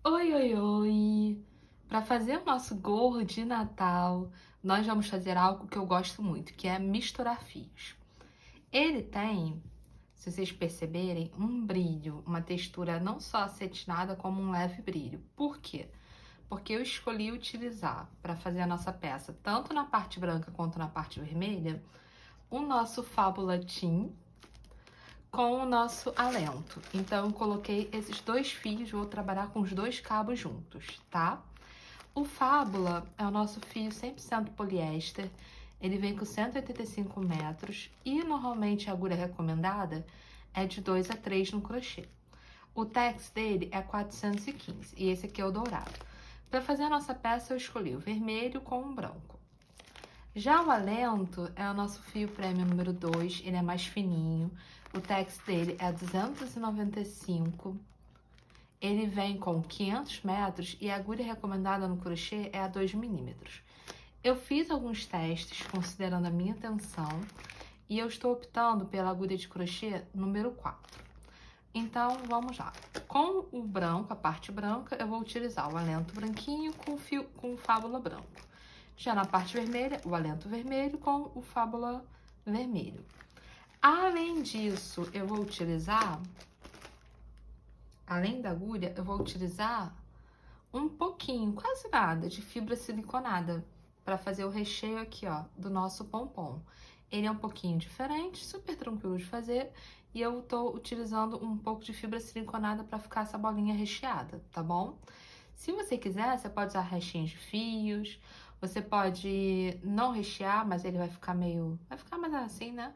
Oi, oi, oi! Para fazer o nosso gorro de Natal, nós vamos fazer algo que eu gosto muito, que é misturar fios. Ele tem, se vocês perceberem, um brilho, uma textura não só acetinada, como um leve brilho. Por quê? Porque eu escolhi utilizar para fazer a nossa peça, tanto na parte branca quanto na parte vermelha, o nosso Fábula Team com o nosso alento. Então, eu coloquei esses dois fios, vou trabalhar com os dois cabos juntos, tá? O Fábula é o nosso fio 100% poliéster, ele vem com 185 metros e normalmente a agulha recomendada é de 2 a 3 no crochê. O tex dele é 415 e esse aqui é o dourado. Para fazer a nossa peça eu escolhi o vermelho com o branco. Já o alento é o nosso fio prêmio número 2, ele é mais fininho, o tex dele é 295. Ele vem com 500 metros e a agulha recomendada no crochê é a 2 milímetros. Eu fiz alguns testes considerando a minha tensão e eu estou optando pela agulha de crochê número 4. Então, vamos lá. Com o branco, a parte branca, eu vou utilizar o alento branquinho com o fábula branco. Já na parte vermelha, o alento vermelho com o fábula vermelho. Além disso, eu vou utilizar, além da agulha, eu vou utilizar um pouquinho, quase nada, de fibra siliconada para fazer o recheio aqui, ó, do nosso pompom. Ele é um pouquinho diferente, super tranquilo de fazer, e eu tô utilizando um pouco de fibra siliconada para ficar essa bolinha recheada, tá bom? Se você quiser, você pode usar restinhos de fios, você pode não rechear, mas ele vai ficar mais assim, né?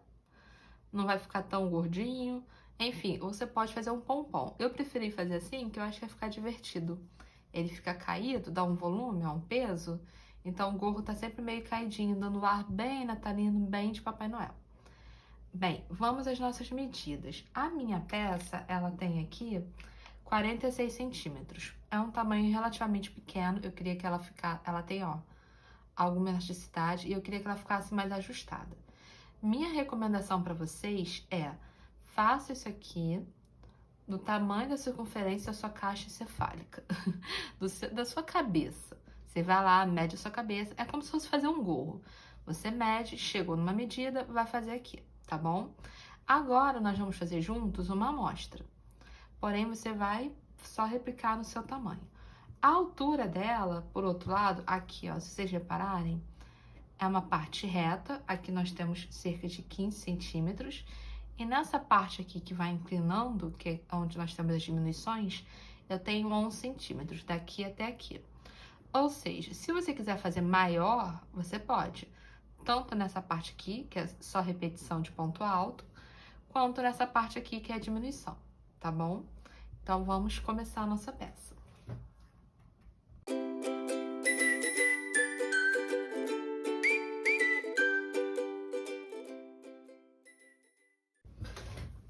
Não vai ficar tão gordinho. Enfim, ou você pode fazer um pompom. Eu preferi fazer assim, que eu acho que vai ficar divertido. Ele fica caído, dá um volume, ó, um peso. Então o gorro tá sempre meio caidinho, dando ar bem natalino, bem de Papai Noel. Bem, vamos às nossas medidas. A minha peça, ela tem aqui 46 centímetros. É um tamanho relativamente pequeno. Eu queria que ela tem, ó, alguma elasticidade e eu queria que ela ficasse mais ajustada. Minha recomendação para vocês é: faça isso aqui do tamanho da circunferência da sua caixa encefálica, da sua cabeça. Você vai lá, mede a sua cabeça, é como se fosse fazer um gorro. Você mede, chegou numa medida, vai fazer aqui, tá bom? Agora nós vamos fazer juntos uma amostra. Porém, você vai só replicar no seu tamanho. A altura dela, por outro lado, aqui, ó, se vocês repararem, é uma parte reta. Aqui nós temos cerca de 15 centímetros. E nessa parte aqui que vai inclinando, que é onde nós temos as diminuições, eu tenho 11 centímetros, daqui até aqui. Ou seja, se você quiser fazer maior, você pode. Tanto nessa parte aqui, que é só repetição de ponto alto, quanto nessa parte aqui, que é a diminuição, tá bom? Então, vamos começar a nossa peça.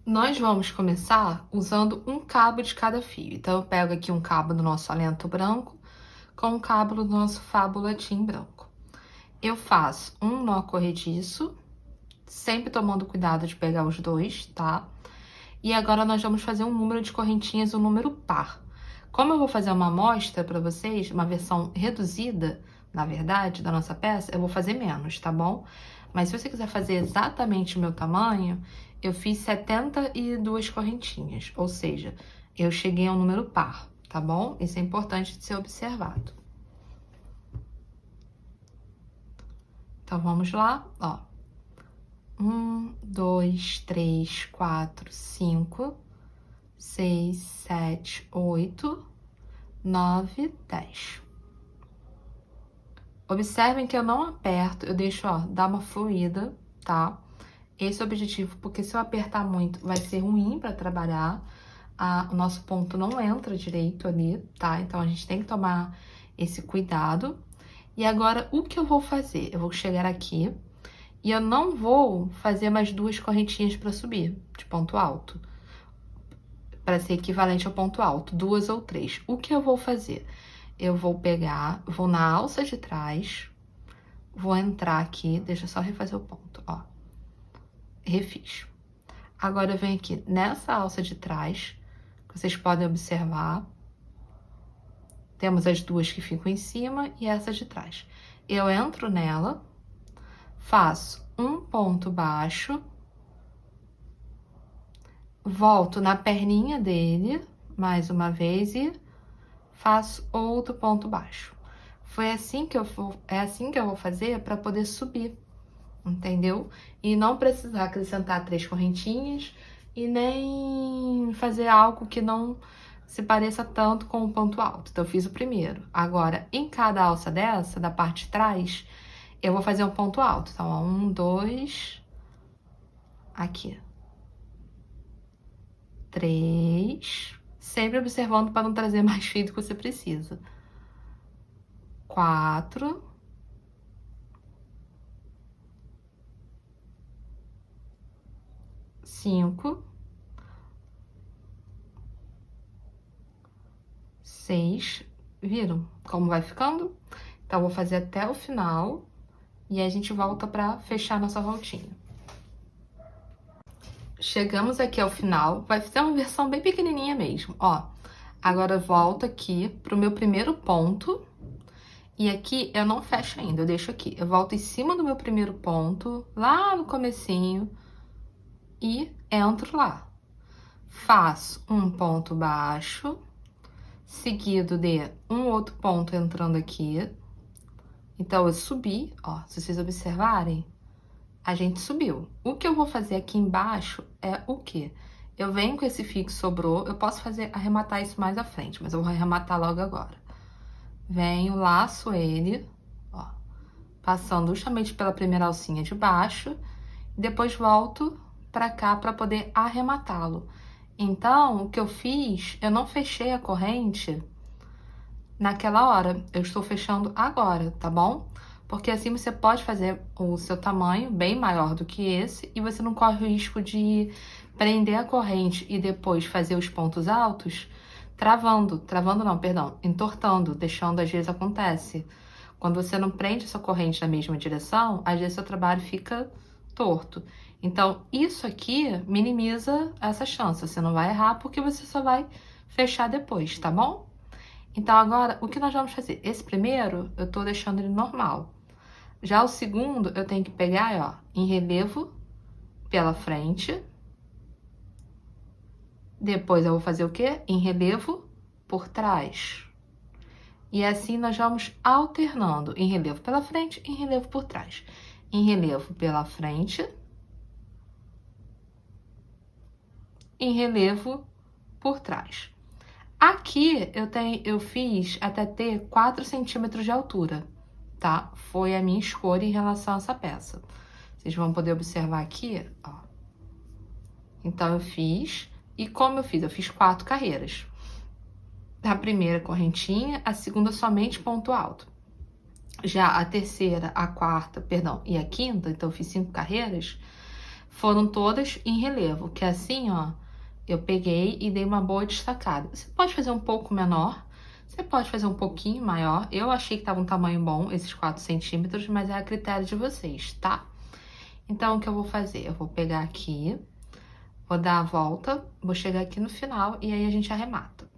Nós vamos começar usando um cabo de cada fio. Então, eu pego aqui um cabo do nosso alento branco com um cabo do nosso fábula team branco. Eu faço um nó corrediço, sempre tomando cuidado de pegar os dois, tá? E agora nós vamos fazer um número de correntinhas, um número par. Como eu vou fazer uma amostra para vocês, uma versão reduzida, na verdade, da nossa peça, eu vou fazer menos, tá bom? Mas se você quiser fazer exatamente o meu tamanho, eu fiz 72 correntinhas, ou seja, eu cheguei ao número par, tá bom? Isso é importante de ser observado. Então, vamos lá, ó. 1, 2, 3, 4, 5, 6, 7, 8, 9, 10. Observem que eu não aperto, eu deixo, ó, dar uma fluida, tá? Esse é o objetivo, porque se eu apertar muito, vai ser ruim pra trabalhar. O nosso ponto não entra direito ali, tá? Então, a gente tem que tomar esse cuidado. E agora, o que eu vou fazer? Eu vou chegar aqui e eu não vou fazer mais duas correntinhas pra subir, de ponto alto. Para ser equivalente ao ponto alto, 2 ou 3. O que eu vou fazer? Eu vou pegar, vou na alça de trás, vou entrar aqui, deixa eu só refazer o ponto, ó. Refiz. Agora eu venho aqui nessa alça de trás, que vocês podem observar. Temos as duas que ficam em cima e essa de trás. Eu entro nela, faço um ponto baixo, volto na perninha dele, mais uma vez, e faço outro ponto baixo. É assim que eu vou fazer para poder subir, entendeu? E não precisar acrescentar 3 correntinhas e nem fazer algo que não se pareça tanto com o ponto alto. Então, eu fiz o primeiro. Agora, em cada alça dessa, da parte de trás, eu vou fazer um ponto alto. Então, ó, 1, 2, aqui. 3, sempre observando para não trazer mais fio do que você precisa. 4, 5, 6, viram como vai ficando? Então, eu vou fazer até o final e aí a gente volta para fechar nossa voltinha. Chegamos aqui ao final, vai ser uma versão bem pequenininha mesmo, ó. Agora eu volto aqui pro meu primeiro ponto e aqui eu não fecho ainda, eu deixo aqui. Eu volto em cima do meu primeiro ponto, lá no comecinho, e entro lá. Faço um ponto baixo, seguido de um outro ponto entrando aqui. Então, eu subi, ó, se vocês observarem, a gente subiu. O que eu vou fazer aqui embaixo é o quê? Eu venho com esse fio que sobrou, eu posso arrematar isso mais à frente, mas eu vou arrematar logo agora. Venho, laço ele, ó, passando justamente pela primeira alcinha de baixo, e depois volto pra cá pra poder arrematá-lo. Então, o que eu fiz, eu não fechei a corrente naquela hora, eu estou fechando agora, tá bom? Porque assim você pode fazer o seu tamanho bem maior do que esse e você não corre o risco de prender a corrente e depois fazer os pontos altos travando não, perdão, entortando, deixando, às vezes acontece. Quando você não prende essa corrente na mesma direção, às vezes seu trabalho fica torto. Então, isso aqui minimiza essa chance, você não vai errar porque você só vai fechar depois, tá bom? Então, agora, o que nós vamos fazer? Esse primeiro, eu tô deixando ele normal. Já o segundo, eu tenho que pegar, ó, em relevo pela frente. Depois eu vou fazer o quê? Em relevo por trás. E assim nós vamos alternando em relevo pela frente, em relevo por trás. Em relevo pela frente. Em relevo por trás. Aqui eu fiz até ter 4 centímetros de altura, tá? Foi a minha escolha em relação a essa peça. Vocês vão poder observar aqui, ó. Então, eu fiz, e como eu fiz? Eu fiz 4 carreiras. A primeira correntinha, a segunda somente ponto alto. Já a terceira, a quarta, perdão, e a quinta, então eu fiz 5 carreiras, foram todas em relevo, que é assim, ó, eu peguei e dei uma boa destacada. Você pode fazer um pouco menor, você pode fazer um pouquinho maior. Eu achei que tava um tamanho bom, esses 4 centímetros, mas é a critério de vocês, tá? Então, o que eu vou fazer? Eu vou pegar aqui, vou dar a volta, vou chegar aqui no final e aí a gente arremata.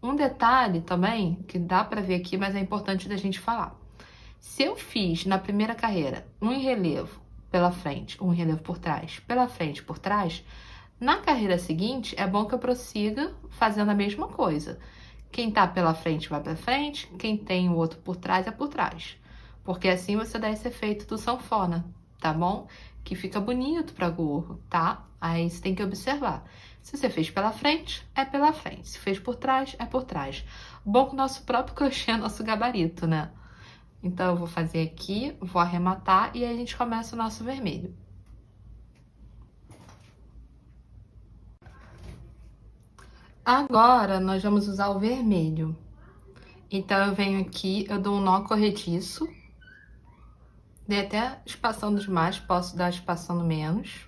Um detalhe também, que dá pra ver aqui, mas é importante da gente falar. Se eu fiz na primeira carreira um em relevo pela frente, um em relevo por trás, pela frente por trás, na carreira seguinte é bom que eu prossiga fazendo a mesma coisa. Quem tá pela frente vai pra frente, quem tem o outro por trás é por trás. Porque assim você dá esse efeito do sanfona, tá bom? Que fica bonito pra gorro, tá? Aí você tem que observar. Se você fez pela frente, é pela frente. Se fez por trás, é por trás. Bom que o nosso próprio crochê é nosso gabarito, né? Então, eu vou fazer aqui, vou arrematar e aí a gente começa o nosso vermelho. Agora, nós vamos usar o vermelho. Então, eu venho aqui, eu dou um nó corrediço. Dei até espaçando demais, posso dar espaçando menos.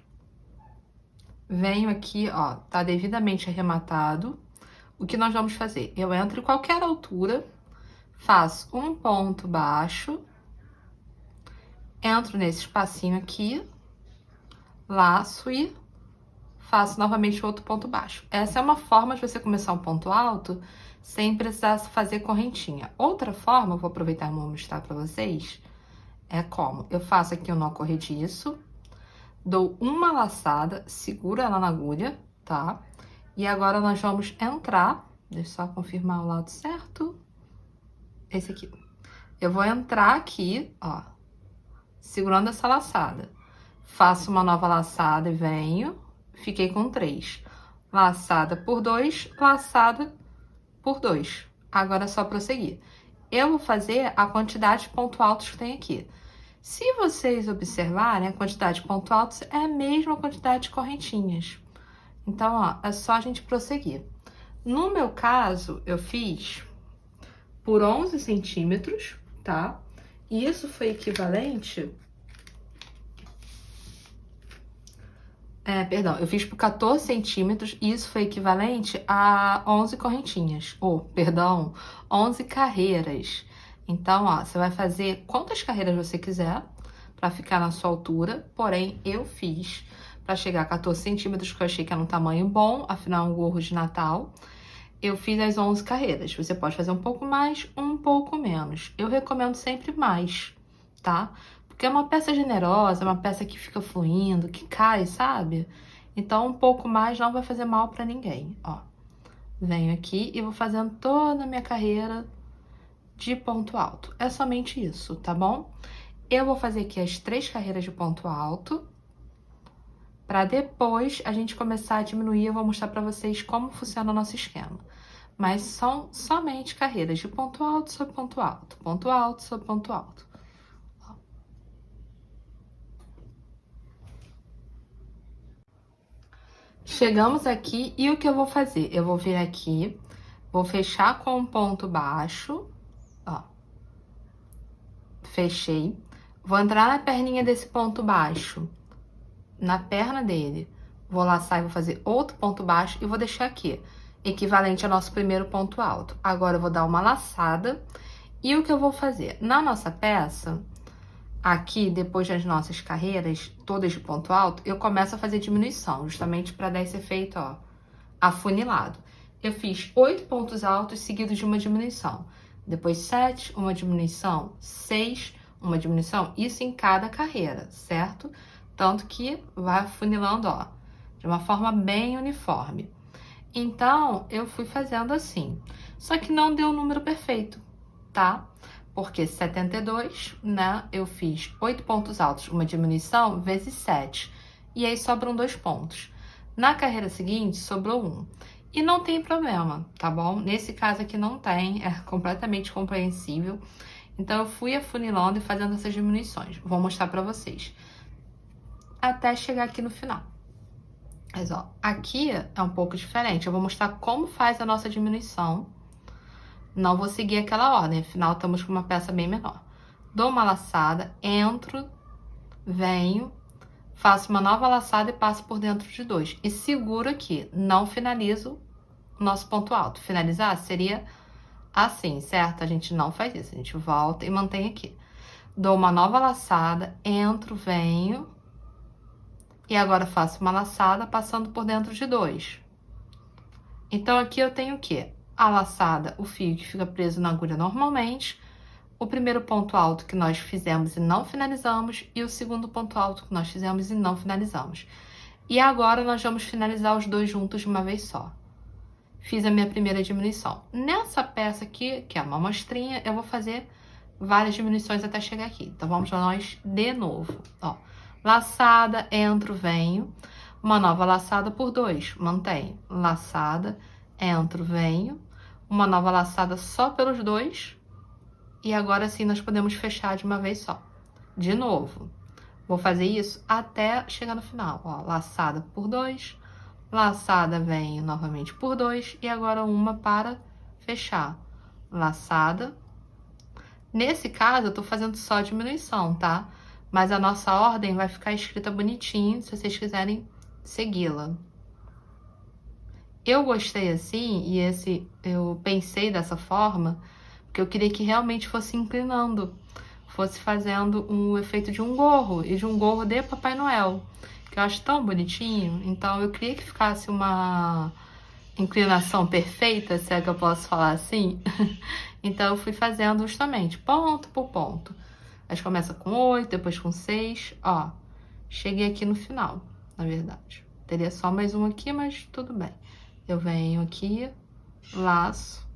Venho aqui, ó, tá devidamente arrematado. O que nós vamos fazer? Eu entro em qualquer altura, faço um ponto baixo, entro nesse espacinho aqui, laço e faço novamente outro ponto baixo. Essa é uma forma de você começar um ponto alto sem precisar fazer correntinha. Outra forma, eu vou aproveitar e vou mostrar pra vocês, é como eu faço aqui o nó corrediço, dou uma laçada, seguro ela na agulha, tá? E agora nós vamos entrar, deixa eu só confirmar o lado certo, esse aqui. Eu vou entrar aqui, ó, segurando essa laçada. Faço uma nova laçada e venho, fiquei com 3. Laçada por 2, laçada por 2. Agora é só prosseguir. Eu vou fazer a quantidade de pontos altos que tem aqui. Se vocês observarem, a quantidade de pontos altos é a mesma quantidade de correntinhas. Então, ó, é só a gente prosseguir. No meu caso, eu fiz por 11 centímetros, tá? E isso foi equivalente... Perdão, eu fiz por 14 centímetros e isso foi equivalente a 11 correntinhas. Perdão, 11 carreiras. Então, ó, você vai fazer quantas carreiras você quiser pra ficar na sua altura. Porém, eu fiz pra chegar a 14 centímetros, que eu achei que era um tamanho bom, afinal é um gorro de Natal. Eu fiz as 11 carreiras. Você pode fazer um pouco mais, um pouco menos. Eu recomendo sempre mais, tá? Porque é uma peça generosa, é uma peça que fica fluindo, que cai, sabe? Então, um pouco mais não vai fazer mal pra ninguém, ó. Venho aqui e vou fazendo toda a minha carreira de ponto alto. É somente isso, tá bom? Eu vou fazer aqui as 3 carreiras de ponto alto, pra depois a gente começar a diminuir. Eu vou mostrar pra vocês como funciona o nosso esquema. Mas são somente carreiras de ponto alto sobre ponto alto, ponto alto sobre ponto alto. Chegamos aqui e o que eu vou fazer? Eu vou vir aqui, vou fechar com um ponto baixo, ó. Fechei. Vou entrar na perninha desse ponto baixo, na perna dele. Vou laçar e vou fazer outro ponto baixo e vou deixar aqui, equivalente ao nosso primeiro ponto alto. Agora eu vou dar uma laçada e o que eu vou fazer? Na nossa peça... Aqui, depois das nossas carreiras, todas de ponto alto, eu começo a fazer diminuição, justamente para dar esse efeito, ó, afunilado. Eu fiz 8 pontos altos seguidos de uma diminuição. Depois 7, uma diminuição, 6, uma diminuição. Isso em cada carreira, certo? Tanto que vai afunilando, ó, de uma forma bem uniforme. Então, eu fui fazendo assim. Só que não deu o número perfeito, tá? Porque 72, né, eu fiz 8 pontos altos, uma diminuição, vezes 7. E aí sobram 2 pontos. Na carreira seguinte, sobrou 1. E não tem problema, tá bom? Nesse caso aqui não tem, é completamente compreensível. Então, eu fui afunilando e fazendo essas diminuições. Vou mostrar pra vocês. Até chegar aqui no final. Mas, ó, aqui é um pouco diferente. Eu vou mostrar como faz a nossa diminuição. Não vou seguir aquela ordem, afinal estamos com uma peça bem menor. Dou uma laçada, entro, venho, faço uma nova laçada e passo por dentro de 2. E seguro aqui, não finalizo o nosso ponto alto. Finalizar seria assim, certo? A gente não faz isso, a gente volta e mantém aqui. Dou uma nova laçada, entro, venho, e agora faço uma laçada passando por dentro de 2. Então, aqui eu tenho o quê? A laçada, o fio que fica preso na agulha normalmente, o primeiro ponto alto que nós fizemos e não finalizamos, e o segundo ponto alto que nós fizemos e não finalizamos. E agora nós vamos finalizar os 2 juntos de uma vez só. Fiz a minha primeira diminuição. Nessa peça aqui, que é uma amostrinha, eu vou fazer várias diminuições até chegar aqui. Então, vamos lá nós de novo, ó. Laçada, entro, venho, uma nova laçada por 2, mantenho, laçada, entro, venho, uma nova laçada só pelos 2, e agora sim nós podemos fechar de uma vez só. De novo, vou fazer isso até chegar no final, ó, laçada por 2, laçada, venho novamente por 2, e agora uma para fechar, laçada. Nesse caso, eu tô fazendo só diminuição, tá? Mas a nossa ordem vai ficar escrita bonitinho, se vocês quiserem segui-la. Eu gostei assim, e eu pensei dessa forma, porque eu queria que realmente fosse inclinando, fosse fazendo um efeito de um gorro, e de um gorro de Papai Noel, que eu acho tão bonitinho. Então, eu queria que ficasse uma inclinação perfeita, se é que eu posso falar assim. Então, eu fui fazendo justamente ponto por ponto. Mas começa com 8, depois com 6, ó. Cheguei aqui no final, na verdade. Teria só mais um aqui, mas tudo bem. Eu venho aqui, laço,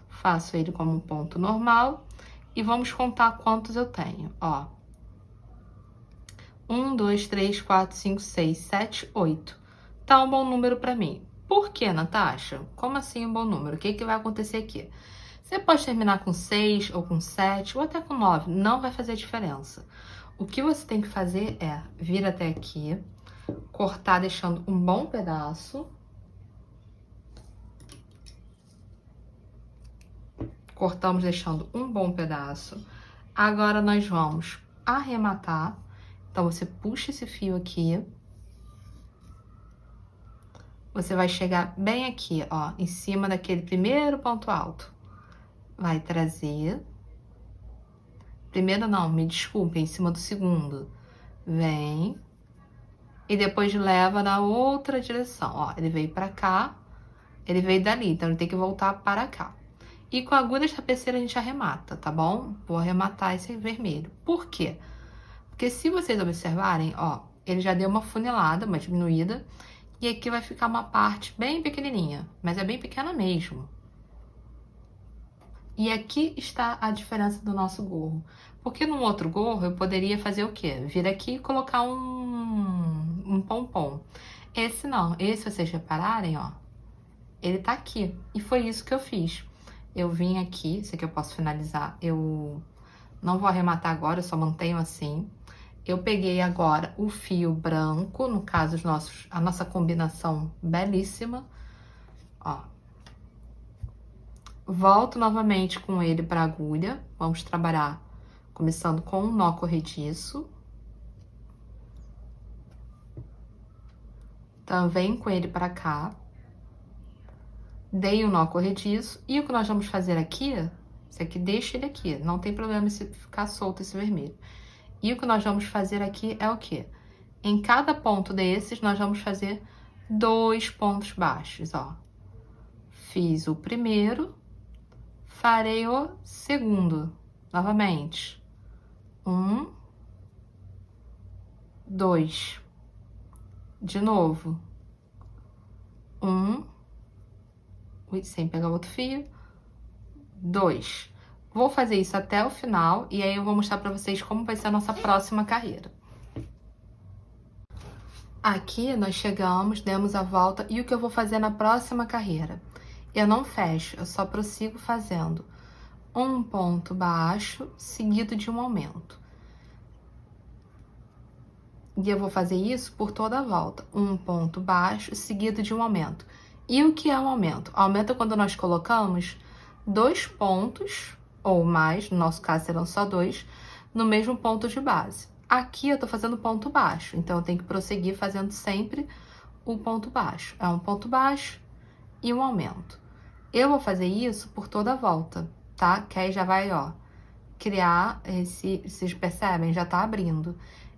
faço ele como um ponto normal e vamos contar quantos eu tenho, ó. 1, 2, 3, 4, 5, 6, 7, 8. Tá um bom número pra mim. Por que, Natasha? Como assim um bom número? O que que vai acontecer aqui? Você pode terminar com 6, ou com 7, ou até com 9. Não vai fazer diferença. O que você tem que fazer é vir até aqui, cortar deixando um bom pedaço. Cortamos deixando um bom pedaço. Agora, nós vamos arrematar. Então, você puxa esse fio aqui. Você vai chegar bem aqui, ó, em cima daquele primeiro ponto alto. Vai trazer. Primeiro não, me desculpe, em cima do segundo. Vem. E depois leva na outra direção, ó. Ele veio pra cá, ele veio dali, então ele tem que voltar para cá. E com a agulha de tapeceira a gente arremata, tá bom? Vou arrematar esse vermelho. Por quê? Porque se vocês observarem, ó, ele já deu uma funilada, uma diminuída. E aqui vai ficar uma parte bem pequenininha, mas é bem pequena mesmo. E aqui está a diferença do nosso gorro. Porque no outro gorro eu poderia fazer o quê? Vir aqui e colocar um pompom. Esse não, esse vocês repararem, ó, ele tá aqui. E foi isso que eu fiz. Eu vim aqui, esse aqui eu posso finalizar, eu não vou arrematar agora, eu só mantenho assim. Eu peguei agora o fio branco, no caso a nossa combinação belíssima, ó. Volto novamente com ele para a agulha, vamos trabalhar começando com um nó corrediço. Também com ele para cá. Dei o nó corrediço. E o que nós vamos fazer aqui, esse aqui, deixa ele aqui, não tem problema se ficar solto esse vermelho. E o que nós vamos fazer aqui é o quê? Em cada ponto desses, nós vamos fazer 2 pontos baixos, ó. Fiz o primeiro, farei o segundo, novamente. 1, 2. De novo. 1, sem pegar outro fio. 2. Vou fazer isso até o final e aí eu vou mostrar pra vocês como vai ser a nossa próxima carreira. Aqui nós chegamos, demos a volta e o que eu vou fazer na próxima carreira? Eu não fecho, eu só prossigo fazendo um ponto baixo seguido de um aumento. E eu vou fazer isso por toda a volta. Um ponto baixo seguido de um aumento. E o que é um aumento? Aumento é quando nós colocamos 2 pontos ou mais, no nosso caso serão só 2, no mesmo ponto de base. Aqui eu tô fazendo ponto baixo, então eu tenho que prosseguir fazendo sempre o ponto baixo. É um ponto baixo e um aumento. Eu vou fazer isso por toda a volta, tá? Que aí já vai, ó, criar vocês percebem? Já tá abrindo.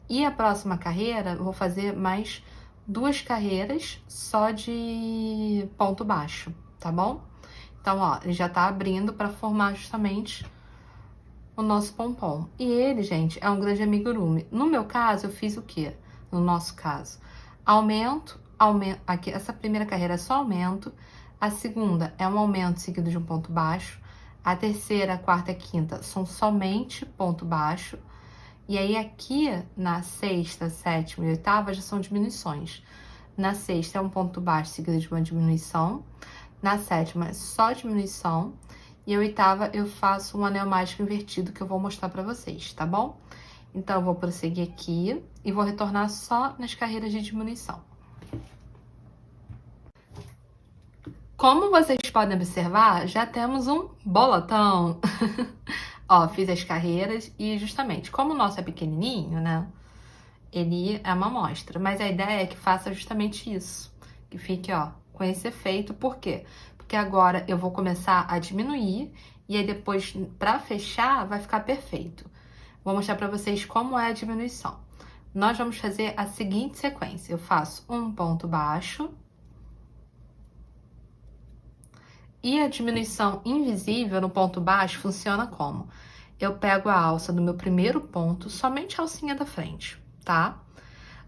E a próxima carreira, eu vou fazer mais 2 carreiras só de ponto baixo, tá bom? Então, ó, ele já tá abrindo para formar justamente o nosso pompom. E ele, gente, é um grande amigurumi. No meu caso, eu fiz o quê? No nosso caso, aumento, aqui, essa primeira carreira é só aumento, a segunda é um aumento seguido de um ponto baixo, a terceira, a quarta e a quinta são somente ponto baixo, e aí aqui na sexta, sétima e oitava já são diminuições. Na sexta é um ponto baixo seguido de uma diminuição, na sétima é só diminuição, e a oitava eu faço um anel mágico invertido que eu vou mostrar pra vocês, tá bom? Então, eu vou prosseguir aqui e vou retornar só nas carreiras de diminuição. Como vocês podem observar, já temos um bolotão. Ó, fiz as carreiras e justamente, como o nosso é pequenininho, né? Ele é uma amostra, mas a ideia é que faça justamente isso. Que fique, ó, com esse efeito. Por quê? Porque agora eu vou começar a diminuir e aí depois, pra fechar, vai ficar perfeito. Vou mostrar pra vocês como é a diminuição. Nós vamos fazer a seguinte sequência. Eu faço um ponto baixo, E a diminuição invisível no ponto baixo funciona como? Eu pego a alça do meu primeiro ponto, somente a alcinha da frente, tá?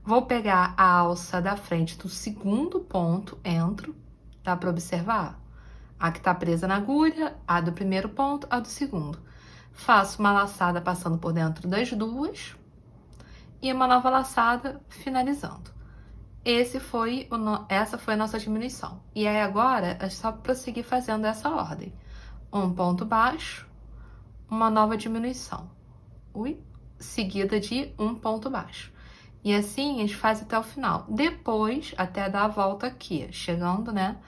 Vou pegar a alça da frente do segundo ponto, entro, dá para observar? A que tá presa na agulha, a do primeiro ponto, a do segundo. Faço uma laçada passando por dentro das duas e uma nova laçada finalizando. Essa foi a nossa diminuição. E aí agora é só prosseguir fazendo essa ordem. Um ponto baixo, uma nova diminuição. Seguida de um ponto baixo. E assim a gente faz até o final. Depois, até dar a volta aqui, chegando, né?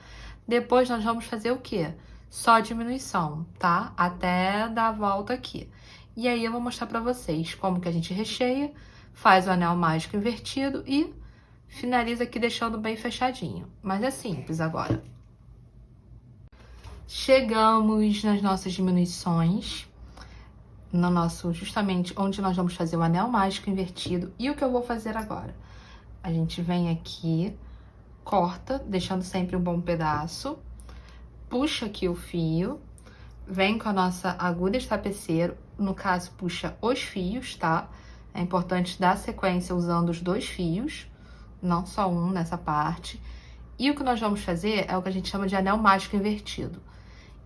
Depois nós vamos fazer o quê? Só diminuição, tá? Até dar a volta aqui. E aí eu vou mostrar pra vocês como que a gente recheia, faz o anel mágico invertido e finaliza aqui deixando bem fechadinho. Mas é simples agora. Chegamos nas nossas diminuições, no nosso, justamente onde nós vamos fazer o anel mágico invertido. E o que eu vou fazer agora? A gente vem aqui, corta, deixando sempre um bom pedaço, puxa aqui o fio, vem com a nossa agulha de tapeceiro, no caso puxa os fios, tá? É importante dar sequência usando os 2 fios, não só um nessa parte. E o que nós vamos fazer é o que a gente chama de anel mágico invertido.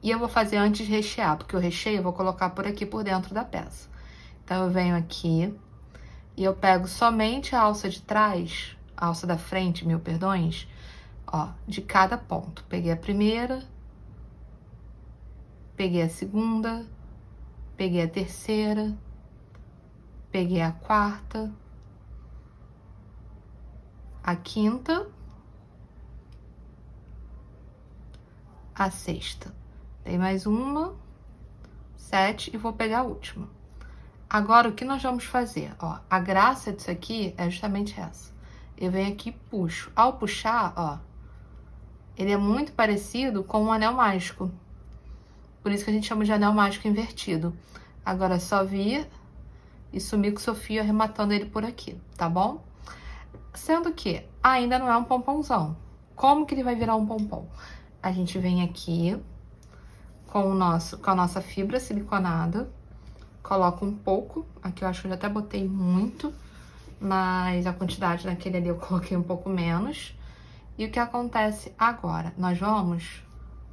E eu vou fazer antes de rechear, porque o recheio eu vou colocar por aqui por dentro da peça. Então eu venho aqui e eu pego somente a alça de trás, a alça da frente, mil perdões, ó, de cada ponto. Peguei a primeira, peguei a segunda, peguei a terceira, peguei a quarta, a quinta, a sexta. Tem mais uma, 7 e vou pegar a última. Agora, o que nós vamos fazer? Ó, a graça disso aqui é justamente essa. Eu venho aqui e puxo. Ao puxar, ó, ele é muito parecido com um anel mágico. Por isso que a gente chama de anel mágico invertido. Agora é só vir e sumir com o seu fio arrematando ele por aqui, tá bom? Sendo que ainda não é um pomponzão. Como que ele vai virar um pompom? A gente vem aqui com a nossa fibra siliconada, coloco um pouco, aqui eu acho que eu já até botei muito, mas a quantidade naquele ali eu coloquei um pouco menos. E o que acontece agora? Nós vamos,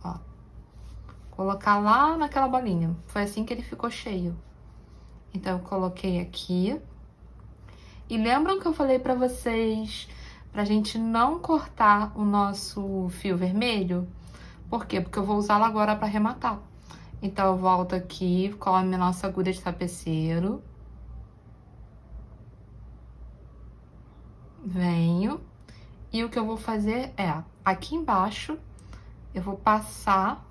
ó, colocar lá naquela bolinha. Foi assim que ele ficou cheio. Então, eu coloquei aqui. E lembram que eu falei pra vocês pra gente não cortar o nosso fio vermelho? Por quê? Porque eu vou usá-lo agora pra arrematar. Então, eu volto aqui com a nossa agulha de tapeceiro. Venho. E o que eu vou fazer é, aqui embaixo, eu vou passar,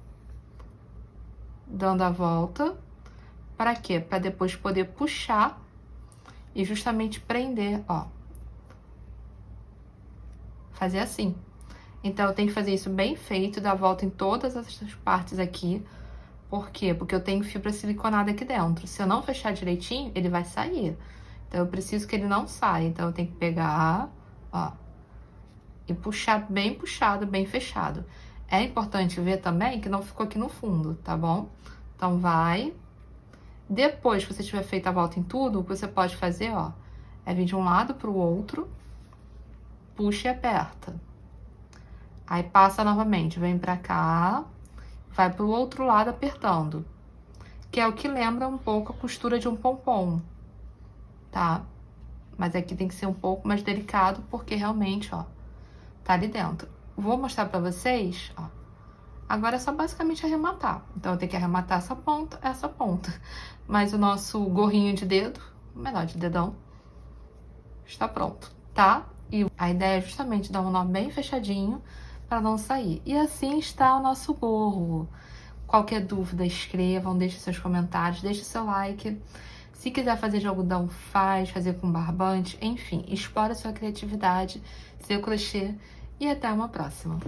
dando a volta. Para quê? Para depois poder puxar e justamente prender, ó. Fazer assim. Então, eu tenho que fazer isso bem feito, dar a volta em todas essas partes aqui. Por quê? Porque eu tenho fibra siliconada aqui dentro. Se eu não fechar direitinho, ele vai sair. Então, eu preciso que ele não saia. Então, eu tenho que pegar, ó, e puxar bem puxado, bem fechado. É importante ver também que não ficou aqui no fundo, tá bom? Então, vai. Depois que você tiver feito a volta em tudo, o que você pode fazer, ó, é vir de um lado pro outro, puxa e aperta. Aí, passa novamente, vem pra cá, vai pro outro lado apertando. Que é o que lembra um pouco a costura de um pompom, tá? Mas aqui tem que ser um pouco mais delicado, porque realmente, ó, tá ali dentro. Vou mostrar pra vocês, ó. Agora é só basicamente arrematar. Então, eu tenho que arrematar essa ponta. Mas o nosso gorrinho de dedo, menor de dedão, está pronto, tá? E a ideia é justamente dar um nó bem fechadinho para não sair. E assim está o nosso gorro. Qualquer dúvida, escrevam, deixem seus comentários, deixe seu like. Se quiser fazer de algodão, fazer com barbante, enfim, explore a sua criatividade, seu crochê e até uma próxima.